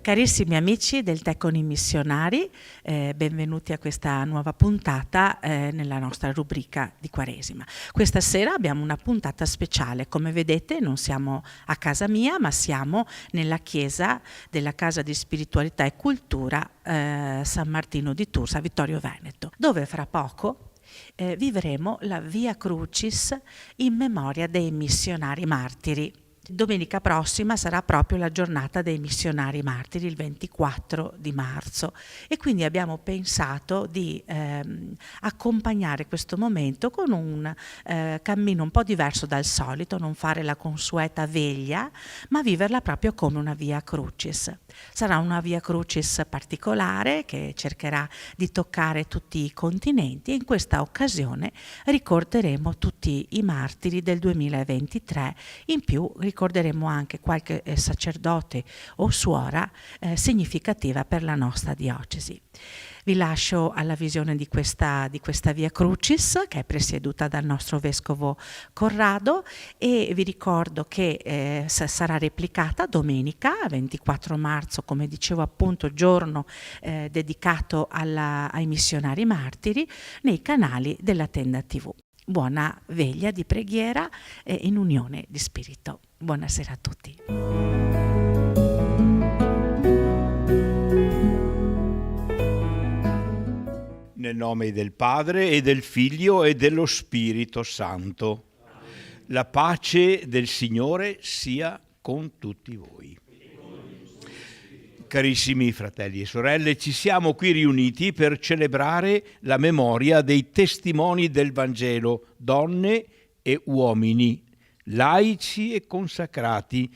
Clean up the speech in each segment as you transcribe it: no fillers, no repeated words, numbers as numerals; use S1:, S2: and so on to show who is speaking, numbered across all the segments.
S1: Carissimi amici del Tè con i Missionari, benvenuti a questa nuova puntata nella nostra rubrica di Quaresima. Questa sera abbiamo una puntata speciale, come vedete non siamo a casa mia ma siamo nella chiesa della Casa di Spiritualità e Cultura San Martino di Tours a Vittorio Veneto, dove fra poco vivremo la Via Crucis in memoria dei missionari martiri. Domenica prossima sarà proprio la giornata dei missionari martiri, il 24 di marzo, e quindi abbiamo pensato di accompagnare questo momento con un cammino un po' diverso dal solito, non fare la consueta veglia, ma viverla proprio come una Via Crucis. Sarà una Via Crucis particolare che cercherà di toccare tutti i continenti e in questa occasione ricorderemo tutti i martiri del 2023, in più ricorderemo anche qualche sacerdote o suora significativa per la nostra diocesi. Vi lascio alla visione di questa Via Crucis, che è presieduta dal nostro vescovo Corrado, e vi ricordo che sarà replicata domenica 24 marzo, come dicevo appunto, giorno dedicato ai missionari martiri, nei canali della Tenda TV. Buona veglia di preghiera in unione di spirito. Buonasera a tutti.
S2: Nel nome del Padre e del Figlio e dello Spirito Santo. La pace del Signore sia con tutti voi. Carissimi fratelli e sorelle, ci siamo qui riuniti per celebrare la memoria dei testimoni del Vangelo, donne e uomini, laici e consacrati,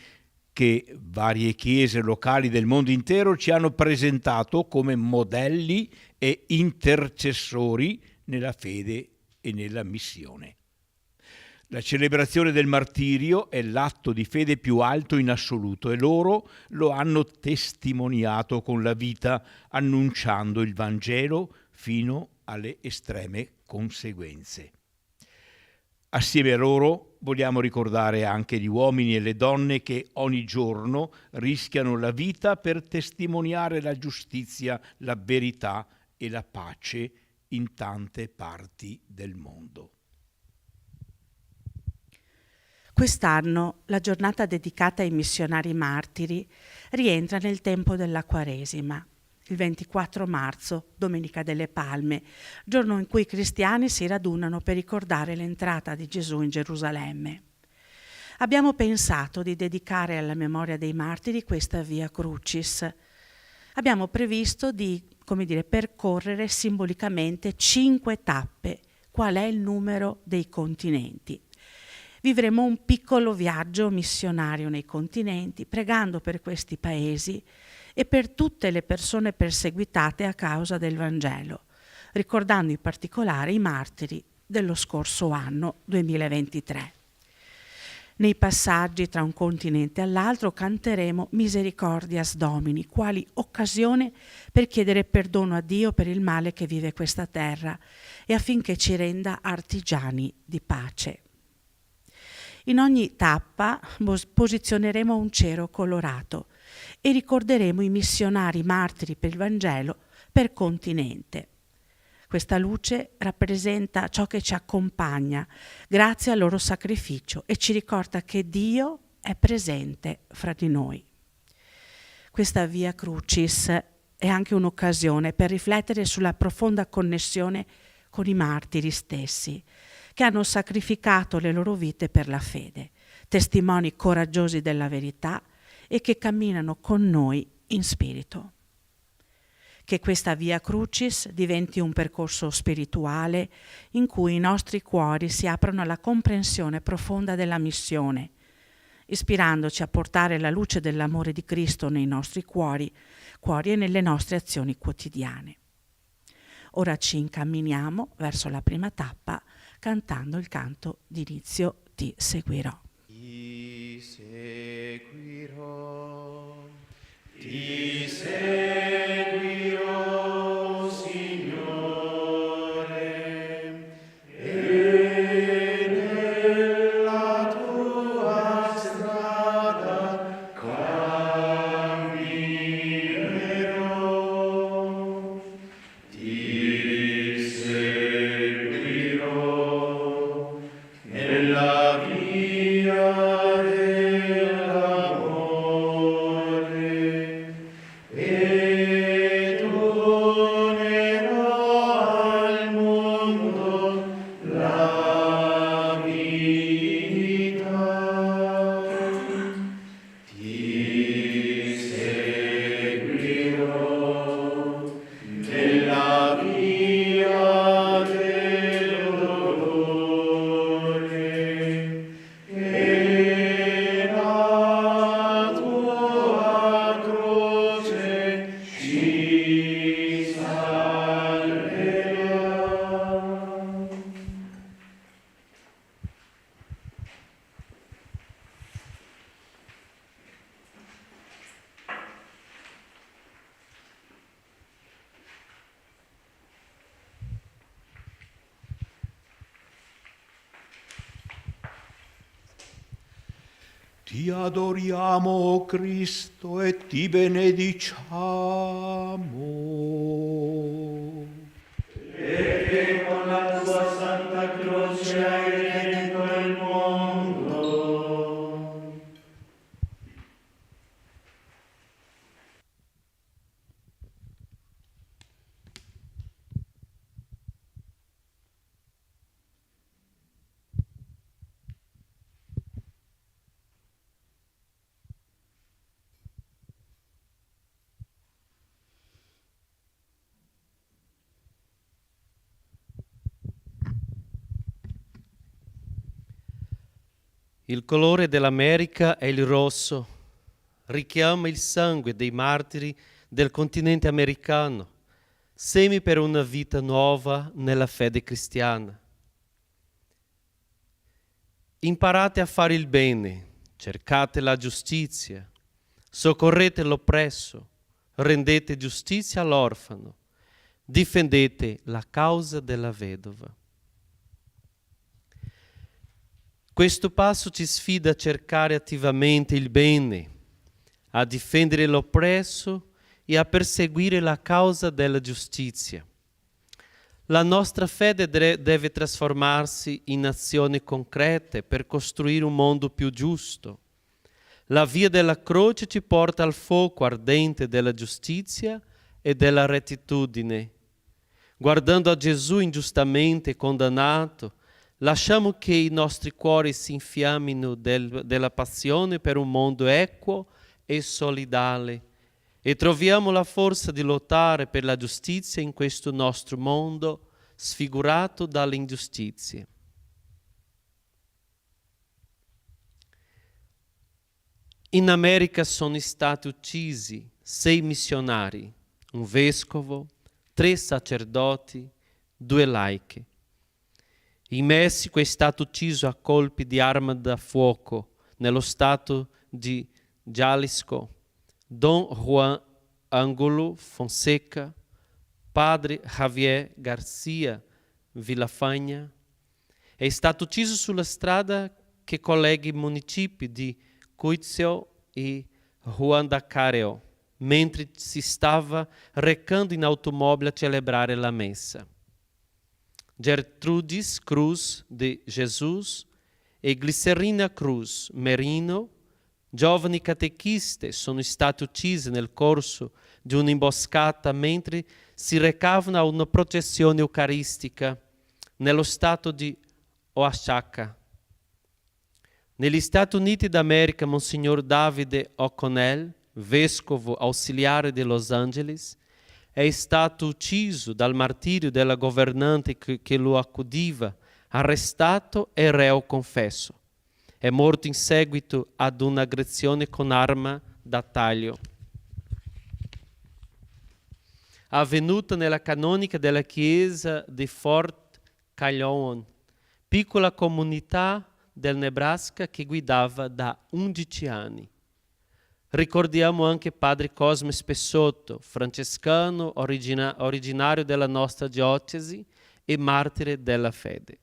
S2: che varie chiese locali del mondo intero ci hanno presentato come modelli e intercessori nella fede e nella missione. La celebrazione del martirio è l'atto di fede più alto in assoluto e loro lo hanno testimoniato con la vita, annunciando il Vangelo fino alle estreme conseguenze. Assieme a loro vogliamo ricordare anche gli uomini e le donne che ogni giorno rischiano la vita per testimoniare la giustizia, la verità e la pace in tante parti del mondo.
S1: Quest'anno la giornata dedicata ai missionari martiri rientra nel tempo della Quaresima, il 24 marzo, Domenica delle Palme, giorno in cui i cristiani si radunano per ricordare l'entrata di Gesù in Gerusalemme. Abbiamo pensato di dedicare alla memoria dei martiri questa Via Crucis. Abbiamo previsto di, percorrere simbolicamente 5 tappe, qual è il numero dei continenti. Vivremo un piccolo viaggio missionario nei continenti, pregando per questi paesi e per tutte le persone perseguitate a causa del Vangelo, ricordando in particolare i martiri dello scorso anno 2023. Nei passaggi tra un continente all'altro canteremo Misericordias Domini, quali occasione per chiedere perdono a Dio per il male che vive questa terra e affinché ci renda artigiani di pace. In ogni tappa posizioneremo un cero colorato e ricorderemo i missionari martiri per il Vangelo per continente. Questa luce rappresenta ciò che ci accompagna grazie al loro sacrificio e ci ricorda che Dio è presente fra di noi. Questa Via Crucis è anche un'occasione per riflettere sulla profonda connessione con i martiri stessi, che hanno sacrificato le loro vite per la fede, testimoni coraggiosi della verità e che camminano con noi in spirito. Che questa Via Crucis diventi un percorso spirituale in cui i nostri cuori si aprono alla comprensione profonda della missione, ispirandoci a portare la luce dell'amore di Cristo nei nostri cuori e nelle nostre azioni quotidiane. Ora ci incamminiamo verso la prima tappa cantando il canto d'inizio Ti seguirò.
S3: Ti seguirò, ti seguirò, Signore, e nella tua strada camminerò.
S2: Ti adoriamo, o Cristo, e ti benediciamo.
S3: Perché con la tua santa croce hai redento il mondo.
S4: Il colore dell'America è il rosso, richiama il sangue dei martiri del continente americano, semi per una vita nuova nella fede cristiana. Imparate a fare il bene, cercate la giustizia, soccorrete l'oppresso, rendete giustizia all'orfano, difendete la causa della vedova. Questo passo ci sfida a cercare attivamente il bene, a difendere l'oppresso e a perseguire la causa della giustizia. La nostra fede deve trasformarsi in azioni concrete per costruire un mondo più giusto. La via della croce ci porta al fuoco ardente della giustizia e della rettitudine. Guardando a Gesù ingiustamente condannato, lasciamo che i nostri cuori si infiammino della passione per un mondo equo e solidale e troviamo la forza di lottare per la giustizia in questo nostro mondo sfigurato dalle ingiustizie. In America sono stati uccisi 6 missionari, un vescovo, 3 sacerdoti, 2 laiche. In Messico è stato ucciso a colpi di arma da fuoco nello stato di Jalisco Don Juan Angulo Fonseca, padre Javier Garcia Villafagna. È stato ucciso sulla strada che collega i municipi di Cuitzeo e Juandacareo, mentre si stava recando in automobile a celebrare la messa. Gertrudis Cruz de Jesus e Glicerina Cruz Merino, giovani catechiste, sono state uccise nel corso di un'imboscata mentre si recavano a una processione eucaristica nello stato di Oaxaca. Negli Stati Uniti d'America, Monsignor Davide O'Connell, vescovo ausiliare di Los Angeles, è stato ucciso dal martirio della governante che lo accudiva, arrestato e reo confesso. È morto in seguito ad un'aggressione con arma da taglio. Avvenuta nella canonica della chiesa di Fort Calhoun, piccola comunità del Nebraska che guidava da 11 anni. Ricordiamo anche padre Cosme Spessotto, francescano originario della nostra diocesi e martire della fede.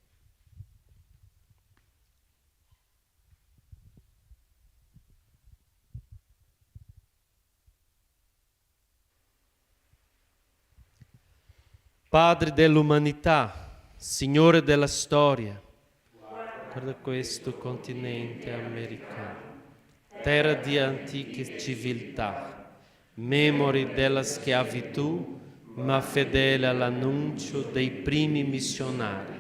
S4: Padre dell'umanità, Signore della storia, guarda questo continente americano, terra di antiche civiltà, memori della schiavitù, ma fedele all'annuncio dei primi missionari.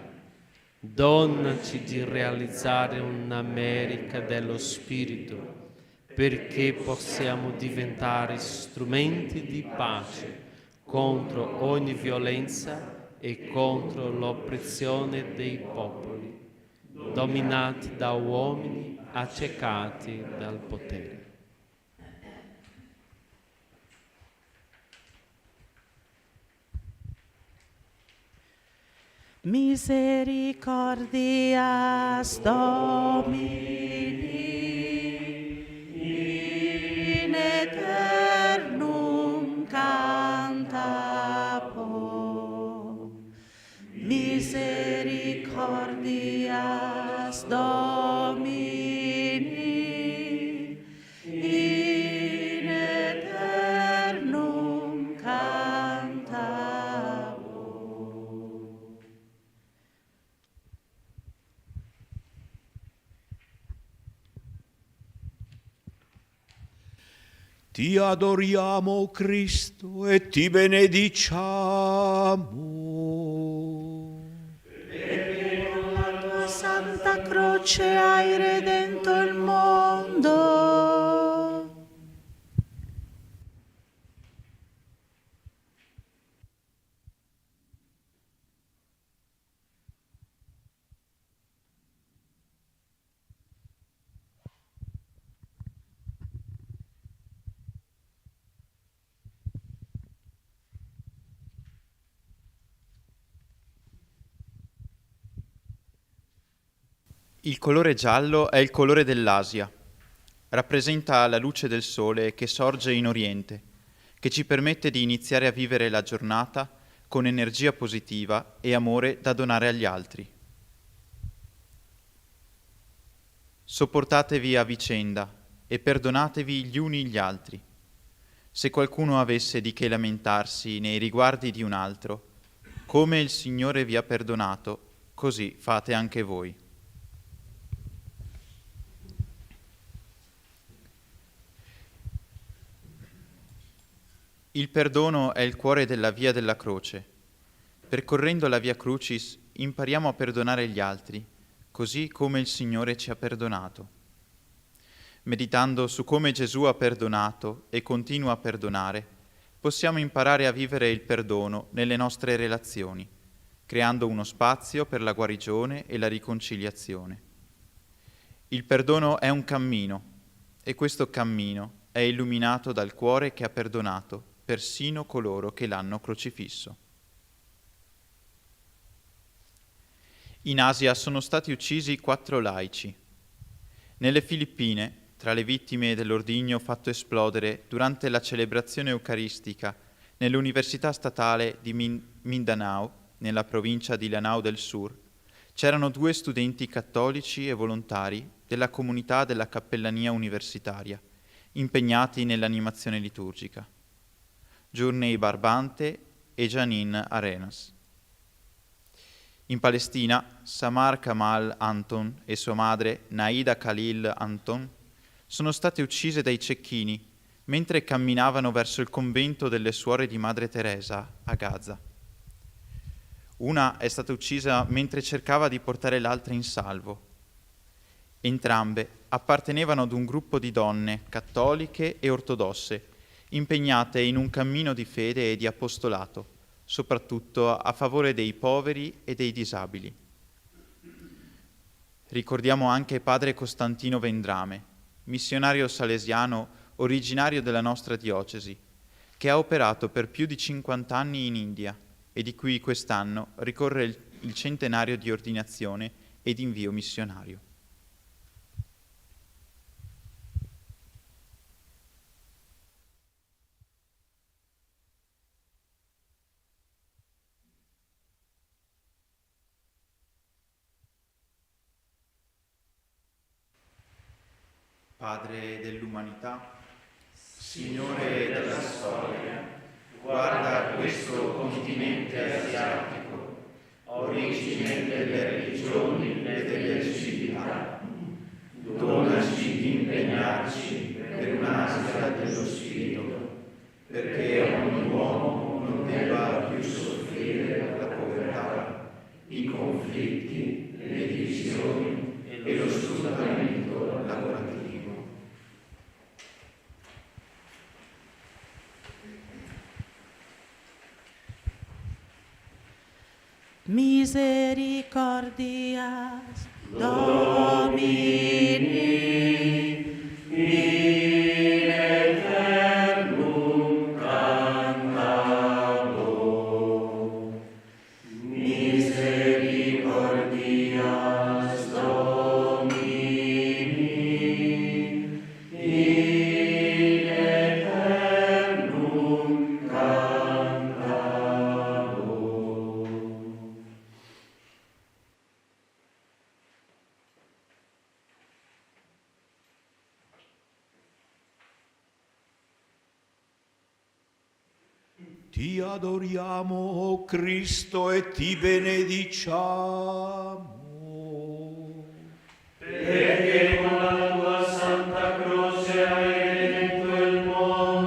S4: Donaci di realizzare un'America dello Spirito, perché possiamo diventare strumenti di pace contro ogni violenza e contro l'oppressione dei popoli, dominati da uomini accecati dal potere.
S1: Misericordias Domini in aeternum cantapo. Misericordias Domini
S2: Ti adoriamo, o Cristo, e ti benediciamo.
S1: Perché con la tua santa croce hai redento il mondo.
S5: Il colore giallo è il colore dell'Asia. Rappresenta la luce del sole che sorge in Oriente, che ci permette di iniziare a vivere la giornata con energia positiva e amore da donare agli altri. Sopportatevi a vicenda e perdonatevi gli uni gli altri. Se qualcuno avesse di che lamentarsi nei riguardi di un altro, come il Signore vi ha perdonato, così fate anche voi. Il perdono è il cuore della via della croce. Percorrendo la via Crucis impariamo a perdonare gli altri, così come il Signore ci ha perdonato. Meditando su come Gesù ha perdonato e continua a perdonare, possiamo imparare a vivere il perdono nelle nostre relazioni, creando uno spazio per la guarigione e la riconciliazione. Il perdono è un cammino, e questo cammino è illuminato dal cuore che ha perdonato persino coloro che l'hanno crocifisso. In Asia sono stati uccisi 4 laici. Nelle Filippine, tra le vittime dell'ordigno fatto esplodere durante la celebrazione eucaristica nell'Università Statale di Mindanao, nella provincia di Lanao del Sur, c'erano 2 studenti cattolici e volontari della comunità della cappellania universitaria, impegnati nell'animazione liturgica. Journey Barbante e Janine Arenas. In Palestina, Samar Kamal Anton e sua madre Naida Khalil Anton sono state uccise dai cecchini mentre camminavano verso il convento delle suore di Madre Teresa a Gaza. Una è stata uccisa mentre cercava di portare l'altra in salvo. Entrambe appartenevano ad un gruppo di donne cattoliche e ortodosse impegnate in un cammino di fede e di apostolato, soprattutto a favore dei poveri e dei disabili. Ricordiamo anche padre Costantino Vendrame, missionario salesiano originario della nostra diocesi, che ha operato per più di 50 anni in India e di cui quest'anno ricorre il centenario di ordinazione e di invio missionario. Padre dell'umanità, Signore della storia, guarda questo continente asiatico, origine delle religioni e delle civiltà. Donaci di impegnarci per un'Asia dello spirito, perché ogni uomo non debba più soffrire la povertà, i conflitti, le divisioni e lo sfruttamento lavorativo.
S1: Misericordias Domini in aeternum cantabo. Misericordias Domini in aeternum cantabo.
S2: Ti adoriamo, o Cristo, e ti benediciamo.
S3: Perché con la tua santa croce hai redento il mondo.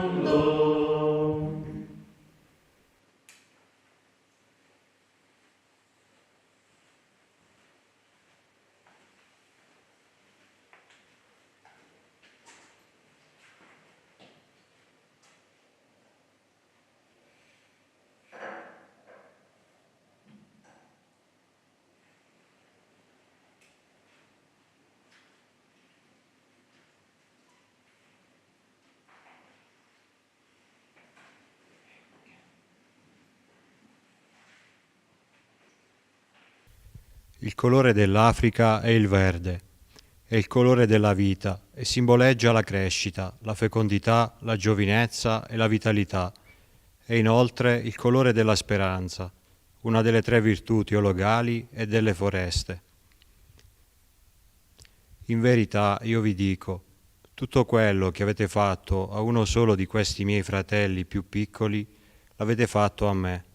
S6: Il colore dell'Africa è il verde, è il colore della vita e simboleggia la crescita, la fecondità, la giovinezza e la vitalità. È inoltre il colore della speranza, una delle 3 virtù teologali e delle foreste. In verità io vi dico, tutto quello che avete fatto a uno solo di questi miei fratelli più piccoli, l'avete fatto a me.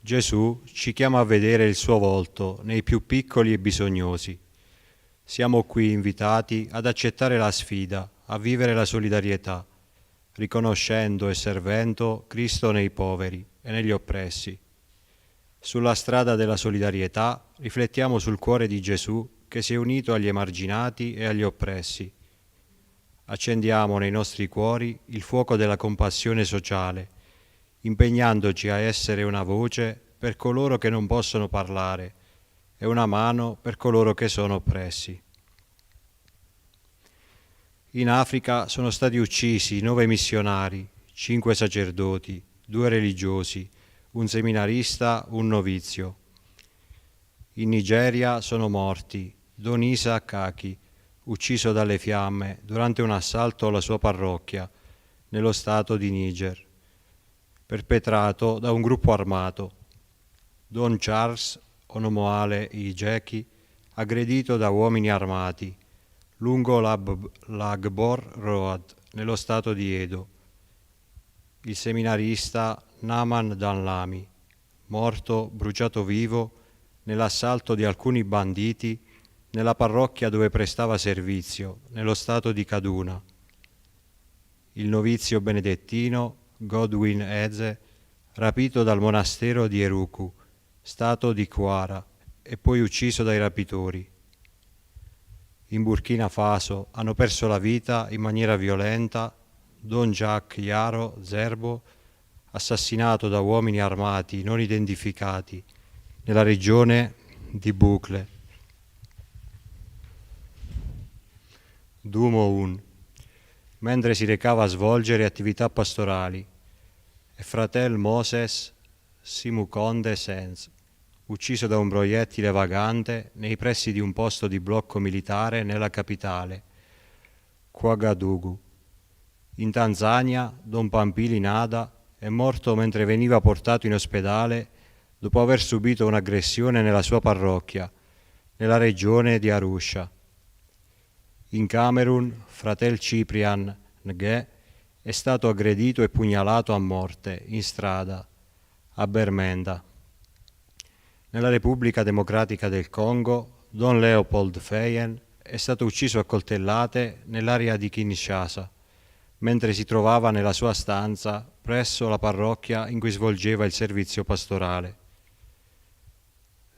S6: Gesù ci chiama a vedere il suo volto nei più piccoli e bisognosi. Siamo qui invitati ad accettare la sfida, a vivere la solidarietà, riconoscendo e servendo Cristo nei poveri e negli oppressi. Sulla strada della solidarietà riflettiamo sul cuore di Gesù che si è unito agli emarginati e agli oppressi. Accendiamo nei nostri cuori il fuoco della compassione sociale, impegnandoci a essere una voce per coloro che non possono parlare e una mano per coloro che sono oppressi. In Africa sono stati uccisi 9 missionari, 5 sacerdoti, 2 religiosi, un seminarista, un novizio. In Nigeria sono morti Don Isa Kaki, ucciso dalle fiamme durante un assalto alla sua parrocchia nello stato di Niger, perpetrato da un gruppo armato. Don Charles Onomoale Ijeki, aggredito da uomini armati lungo l'Agbor Road nello stato di Edo. Il seminarista Naman Danlami, morto, bruciato vivo nell'assalto di alcuni banditi nella parrocchia dove prestava servizio, nello stato di Kaduna. Il novizio benedettino Godwin Eze, rapito dal monastero di Eruku, stato di Kwara, e poi ucciso dai rapitori. In Burkina Faso hanno perso la vita in maniera violenta Don Jacques Yaro Zerbo, assassinato da uomini armati non identificati nella regione di Boucle. Dumo Un, mentre si recava a svolgere attività pastorali, e fratel Moses Simukonde Sens, ucciso da un proiettile vagante nei pressi di un posto di blocco militare nella capitale, Ouagadougou. In Tanzania, Don Pampili Nada è morto mentre veniva portato in ospedale dopo aver subito un'aggressione nella sua parrocchia, nella regione di Arusha. In Camerun, fratel Cyprian Ngè è stato aggredito e pugnalato a morte in strada a Bermenda. Nella Repubblica Democratica del Congo, Don Leopold Feyen è stato ucciso a coltellate nell'area di Kinshasa, mentre si trovava nella sua stanza presso la parrocchia in cui svolgeva il servizio pastorale.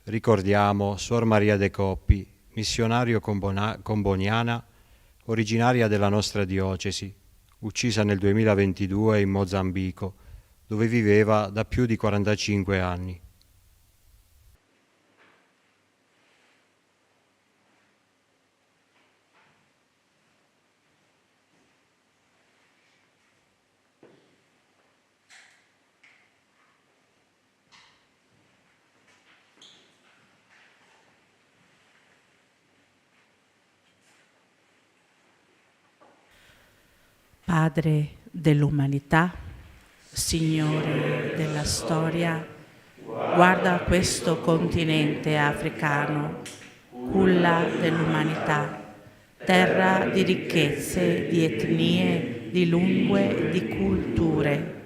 S6: Ricordiamo Suor Maria De Coppi, missionario comboniana, originaria della nostra diocesi, uccisa nel 2022 in Mozambico, dove viveva da più di 45 anni.
S1: Padre dell'umanità, Signore della storia, guarda questo continente africano, culla dell'umanità, terra di ricchezze, di etnie, di lingue, di culture.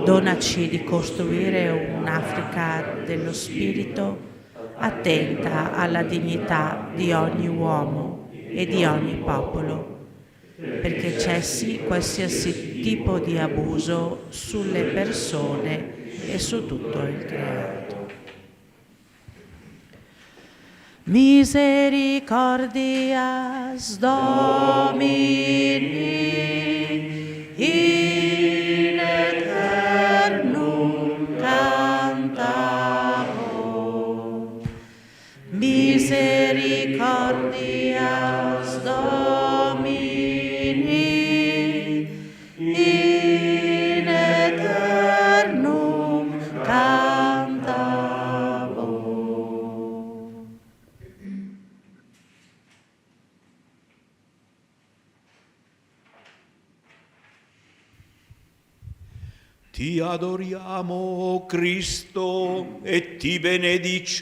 S1: Donaci di costruire un'Africa dello spirito attenta alla dignità di ogni uomo e di ogni popolo, perché cessi qualsiasi tipo di abuso sulle persone e su tutto il creato. Misericordias Domini in aeternum cantabo. Misericordias Domini in aeternum cantabo.
S2: Ti adoriamo, o Cristo, e ti benediciamo.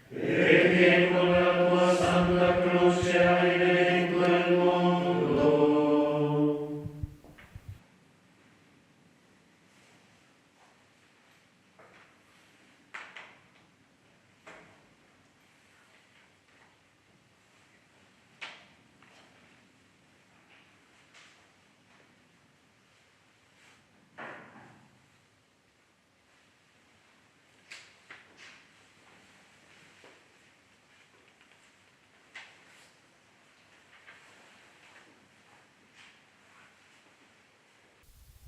S3: Perché con la tua santa croce hai redento il mondo.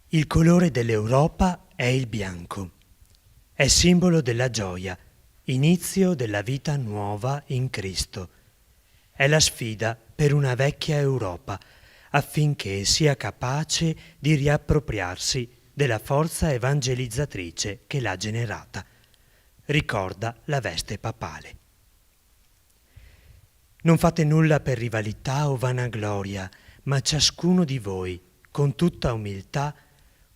S7: Il colore dell'Europa è il bianco. È simbolo della gioia, inizio della vita nuova in Cristo. È la sfida per una vecchia Europa affinché sia capace di riappropriarsi della forza evangelizzatrice che l'ha generata. Ricorda la veste papale. Non fate nulla per rivalità o vanagloria, ma ciascuno di voi, con tutta umiltà,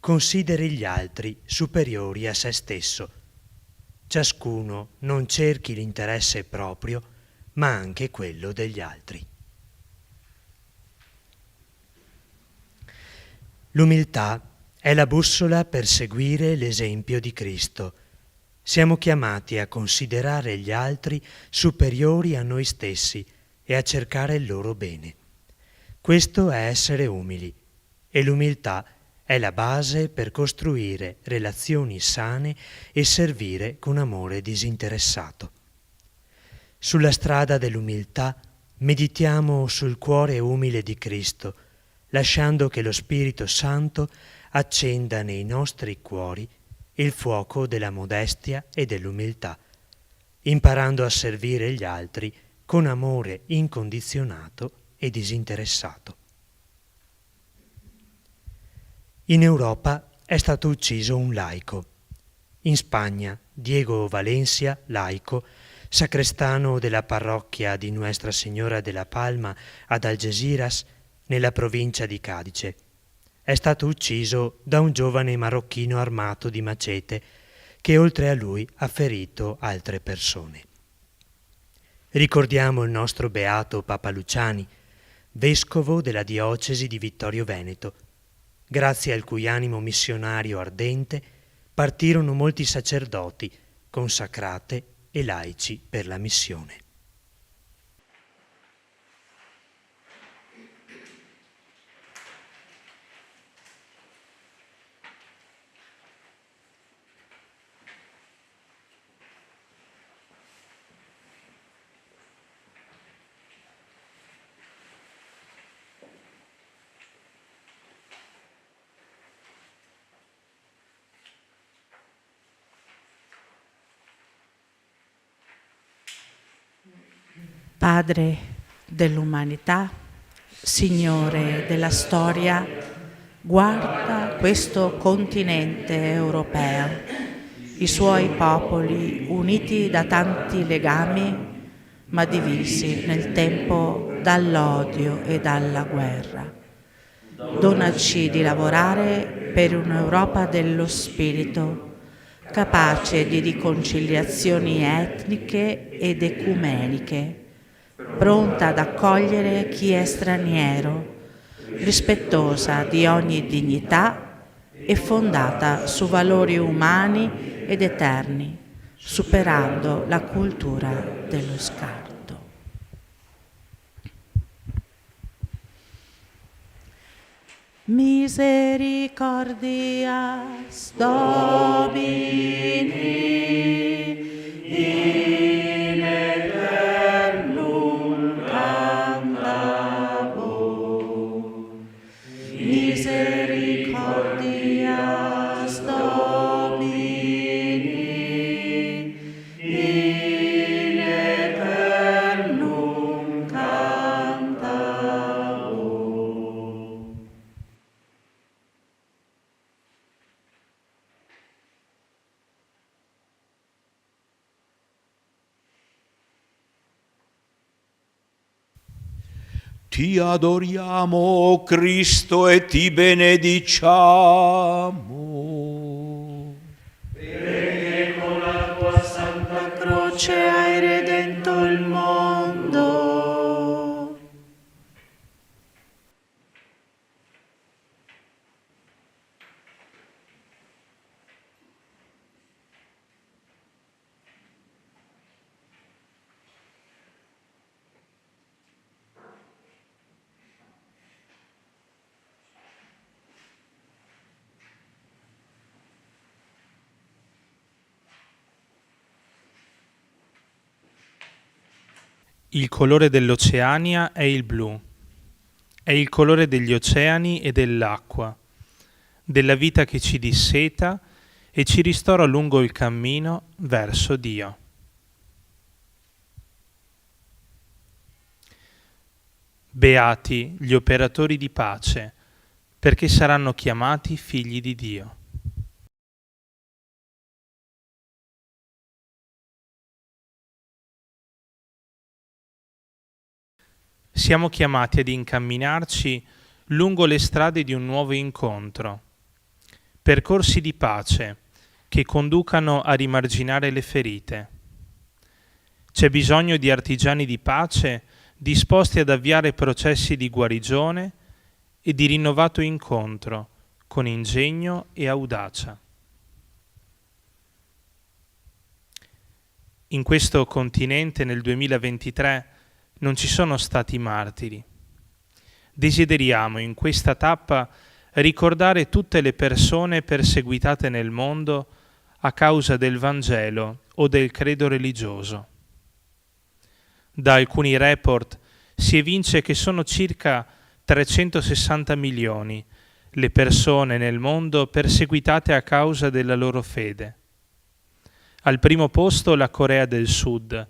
S7: consideri gli altri superiori a se stesso. Ciascuno non cerchi l'interesse proprio, ma anche quello degli altri. L'umiltà è la bussola per seguire l'esempio di Cristo. Siamo chiamati a considerare gli altri superiori a noi stessi e a cercare il loro bene. Questo è essere umili, e l'umiltà è la base per costruire relazioni sane e servire con amore disinteressato. Sulla strada dell'umiltà meditiamo sul cuore umile di Cristo, lasciando che lo Spirito Santo accenda nei nostri cuori il fuoco della modestia e dell'umiltà, imparando a servire gli altri con amore incondizionato e disinteressato. In Europa è stato ucciso un laico. In Spagna, Diego Valencia, laico, sacrestano della parrocchia di Nuestra Signora della Palma ad Algeciras, nella provincia di Cadice, è stato ucciso da un giovane marocchino armato di macete che oltre a lui ha ferito altre persone. Ricordiamo il nostro beato Papa Luciani, vescovo della diocesi di Vittorio Veneto, grazie al cui animo missionario ardente partirono molti sacerdoti, consacrate e laici per la missione.
S1: Padre dell'umanità, Signore della storia, guarda questo continente europeo, i suoi popoli uniti da tanti legami, ma divisi nel tempo dall'odio e dalla guerra. Donaci di lavorare per un'Europa dello spirito, capace di riconciliazioni etniche ed ecumeniche, pronta ad accogliere chi è straniero, rispettosa di ogni dignità e fondata su valori umani ed eterni, superando la cultura dello scarto. Misericordias Domini in aeternum cantabo. Misericordias Domini in aeternum cantabo.
S2: Ti adoriamo, o Cristo, e ti benediciamo.
S3: Perché con la tua santa
S1: Croce hai redento il mondo.
S8: Il colore dell'Oceania è il blu. È il colore degli oceani e dell'acqua, della vita che ci disseta e ci ristora lungo il cammino verso Dio. Beati gli operatori di pace, perché saranno chiamati figli di Dio. Siamo chiamati ad incamminarci lungo le strade di un nuovo incontro, percorsi di pace che conducano a rimarginare le ferite. C'è bisogno di artigiani di pace disposti ad avviare processi di guarigione e di rinnovato incontro con ingegno e audacia. In questo continente nel 2023 non ci sono stati martiri. Desideriamo in questa tappa ricordare tutte le persone perseguitate nel mondo a causa del Vangelo o del credo religioso. Da alcuni report si evince che sono circa 360 milioni le persone nel mondo perseguitate a causa della loro fede. Al primo posto la Corea del Sud,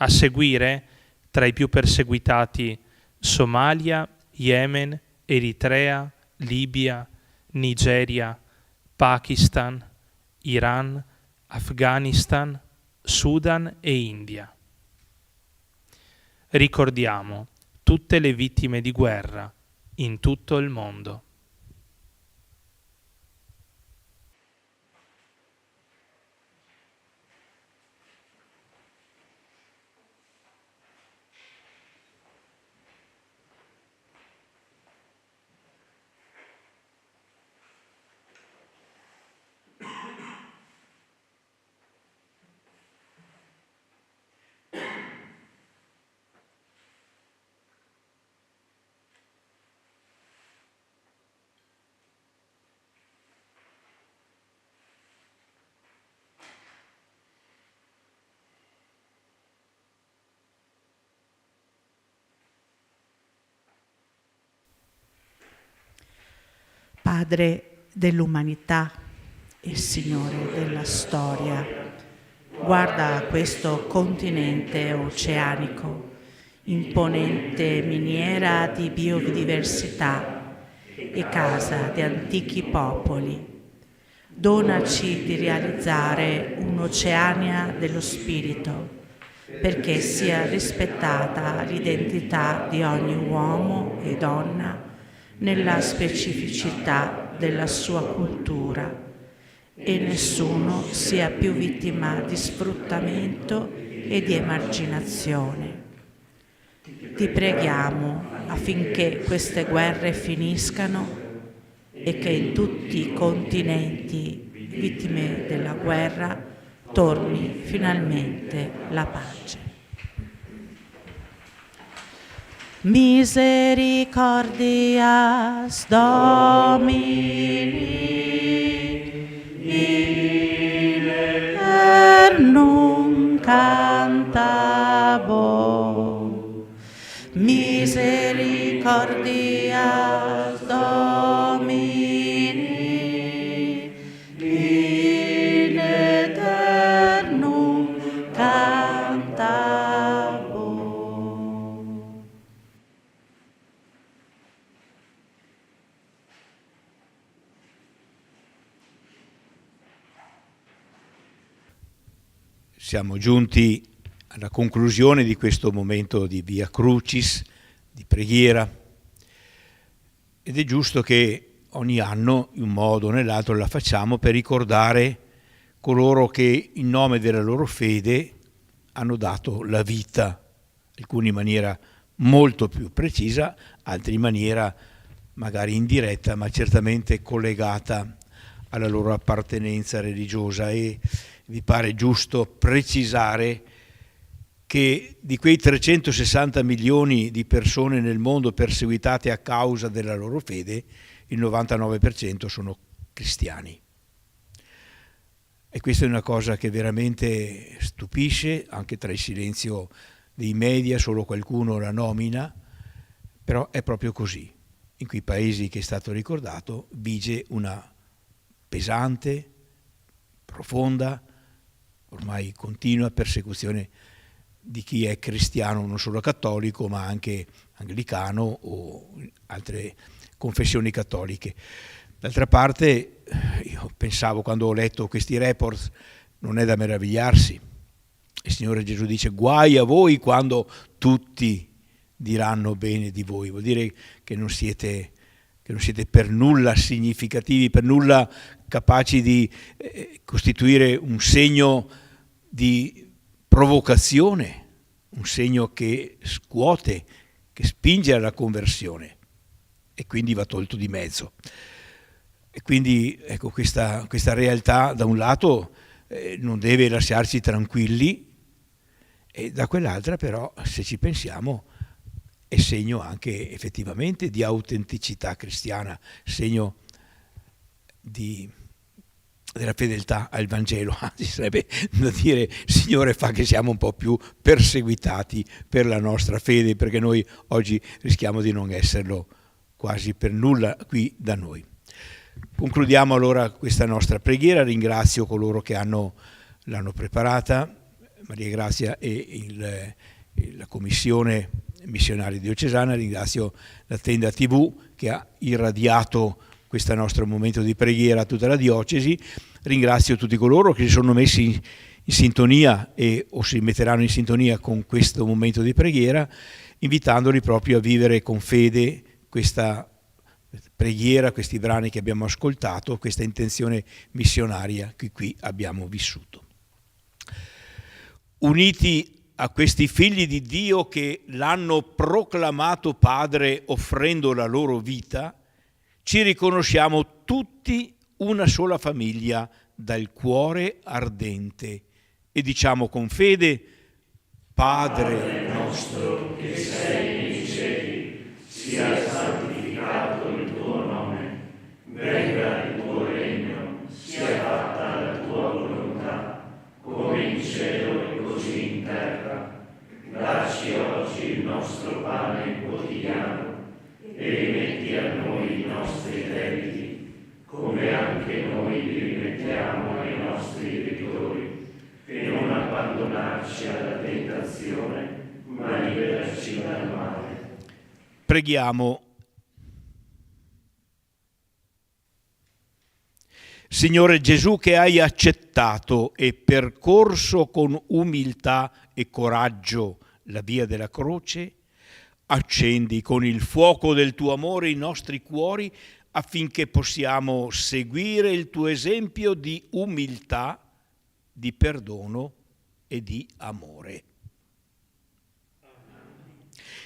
S8: a seguire tra i più perseguitati Somalia, Yemen, Eritrea, Libia, Nigeria, Pakistan, Iran, Afghanistan, Sudan e India. Ricordiamo tutte le vittime di guerra in tutto il mondo.
S1: Padre dell'umanità e Signore della storia, guarda questo continente oceanico, imponente miniera di biodiversità e casa di antichi popoli. Donaci di realizzare un'Oceania dello spirito, perché sia rispettata l'identità di ogni uomo e donna nella specificità della sua cultura e nessuno sia più vittima di sfruttamento e di emarginazione. Ti preghiamo affinché queste guerre finiscano e che in tutti i continenti vittime della guerra torni finalmente la pace. Misericordias Domini in eternum cantabo. Misericordias Domini in eternum cantabo.
S2: Siamo giunti alla conclusione di questo momento di Via Crucis, di preghiera, ed è giusto che ogni anno, in un modo o nell'altro, la facciamo per ricordare coloro che in nome della loro fede hanno dato la vita, alcuni in maniera molto più precisa, altri in maniera magari indiretta, ma certamente collegata alla loro appartenenza religiosa. E vi pare giusto precisare che di quei 360 milioni di persone nel mondo perseguitate a causa della loro fede, il 99% sono cristiani. E questa è una cosa che veramente stupisce, anche tra il silenzio dei media, solo qualcuno la nomina, però è proprio così. In quei paesi che è stato ricordato vige una pesante, profonda, ormai continua persecuzione di chi è cristiano, non solo cattolico, ma anche anglicano o altre confessioni cattoliche. D'altra parte, io pensavo, quando ho letto questi report, non è da meravigliarsi. Il Signore Gesù dice: guai a voi quando tutti diranno bene di voi. Vuol dire che non siete per nulla significativi, per nulla capaci di costituire un segno di provocazione, un segno che scuote, che spinge alla conversione, e quindi va tolto di mezzo. E quindi ecco, questa realtà da un lato non deve lasciarci tranquilli, e da quell'altra però, se ci pensiamo, è segno anche effettivamente di autenticità cristiana, segno della fedeltà al Vangelo. Anzi, sarebbe da dire: Signore, fa che siamo un po' più perseguitati per la nostra fede, perché noi oggi rischiamo di non esserlo quasi per nulla qui da noi. Concludiamo allora questa nostra preghiera. Ringrazio coloro che l'hanno preparata, Maria Grazia e la Commissione Missionari Diocesana. Ringrazio la Tenda TV che ha irradiato questo nostro momento di preghiera a tutta la diocesi. Ringrazio tutti coloro che si sono messi in sintonia o si metteranno in sintonia con questo momento di preghiera, invitandoli proprio a vivere con fede questa preghiera, questi brani che abbiamo ascoltato, questa intenzione missionaria che qui abbiamo vissuto. Uniti a questi figli di Dio che l'hanno proclamato Padre offrendo la loro vita, ci riconosciamo tutti una sola famiglia dal cuore ardente e diciamo con fede: Padre nostro che sei nei cieli, sia santificato il tuo nome, venga il tuo regno, sia fatta la tua volontà, come in cielo e così in terra. Dacci oggi il nostro pane quotidiano e rimetti a noi i nostri debiti, come anche noi li rimettiamo ai nostri debitori, e non abbandonarci alla tentazione, ma liberaci dal male. Preghiamo. Signore Gesù, che hai accettato e percorso con umiltà e coraggio la via della croce, accendi con il fuoco del tuo amore i nostri cuori affinché possiamo seguire il tuo esempio di umiltà, di perdono e di amore.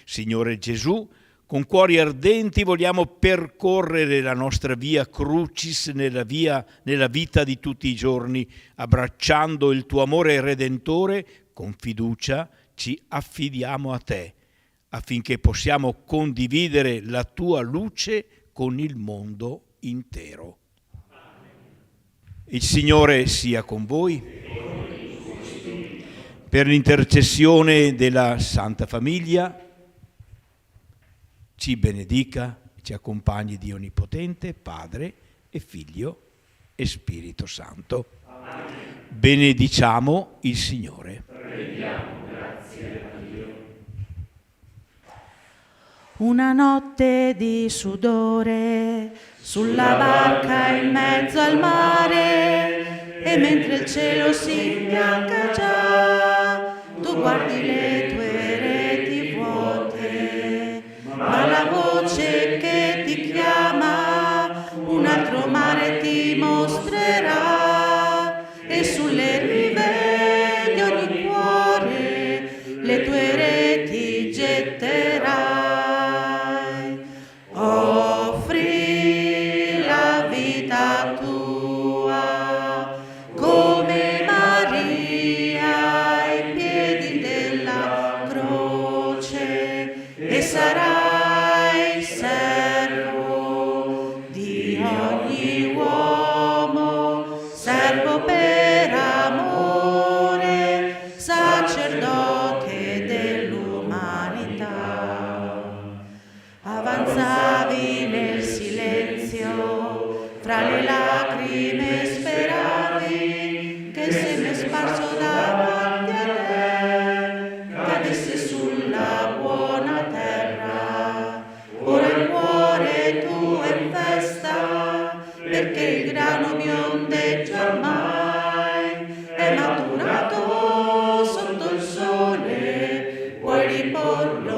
S2: Signore Gesù, con cuori ardenti vogliamo percorrere la nostra via crucis nella vita di tutti i giorni, abbracciando il tuo amore redentore. Con fiducia ci affidiamo a te, affinché possiamo condividere la tua luce con il mondo intero. Il Signore sia con voi. Per l'intercessione della Santa Famiglia, ci benedica, ci accompagni Dio Onnipotente, Padre e Figlio e Spirito Santo. Amen. Benediciamo il Signore. Preghiamo, grazie a Dio.
S1: Una notte di sudore sulla barca in mezzo al mare, e mentre il cielo si imbianca già, tu guardi le tue reti vuote, sarai servo di ogni uomo, servo per amore, sacerdote dell'umanità. Avanzavi nel silenzio, fra le lacrime speravi che il seme sparso davanti a te cadesse sulla buona terra. Ora il cuore tuo è in festa, perché il grano biondeggia ormai, è maturato sotto il sole, puoi riporlo